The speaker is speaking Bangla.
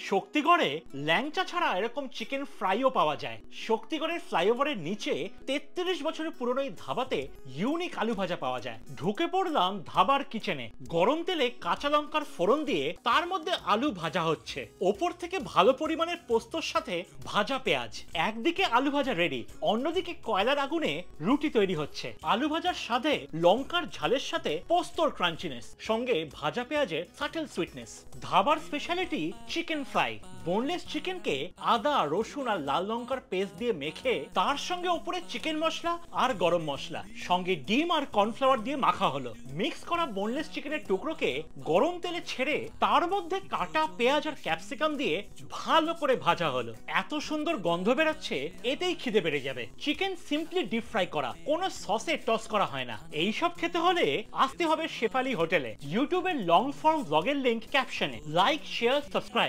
শক্তিগড়ে ল্যাংচা ছাড়া এরকম চিকেন ফ্রাইও পাওয়া যায়। শক্তিগড়ের ফ্লাইওভারের নিচে 33 বছরের পুরনো এই ধাবাতে ইউনিক আলু ভাজা পাওয়া যায়। ঢুকে পড়লাম ধাবার কিচেনে। গরম তেলে কাঁচা লঙ্কার ফোড়ন দিয়ে তার মধ্যে আলু ভাজা হচ্ছে, ওপর থেকে ভালো পরিমাণের পোস্তর সাথে ভাজা পেঁয়াজ। একদিকে আলু ভাজা রেডি, অন্যদিকে কয়লার আগুনে রুটি তৈরি হচ্ছে। আলু ভাজার সাথে লঙ্কার ঝালের সাথে পোস্তর ক্রাঞ্চিনেস, সঙ্গে ভাজা পেঁয়াজের সাটেল সুইটনেস। ধাবার স্পেশালিটি চিকেন ফ্রাই। বোনলেস চিকেনকে আদা, রসুন আর লাল লঙ্কার পেস্ট দিয়ে মেখে তার সঙ্গে উপরে চিকেন মশলা আর গরম মশলা, সঙ্গে ডিম আর কর্নফ্লাওয়ার দিয়ে মাখা হলো। মিক্স করা বোনলেস চিকেনের টুকরোকে গরম তেলে ছেড়ে তার মধ্যে কাটা পেঁয়াজ আর ক্যাপসিকাম দিয়ে ভালো করে ভাজা হলো। এত সুন্দর গন্ধ বেরোচ্ছে, এতেই খিদে বেড়ে যাবে। চিকেন সিম্পলি ডিপ ফ্রাই করা, কোনো সসে টস করা হয় না। এইসব খেতে হলে আসতে হবে শেফালি হোটেলে। ইউটিউবের লং ফর্ম ব্লগের লিংক ক্যাপশনে। Like, share, subscribe.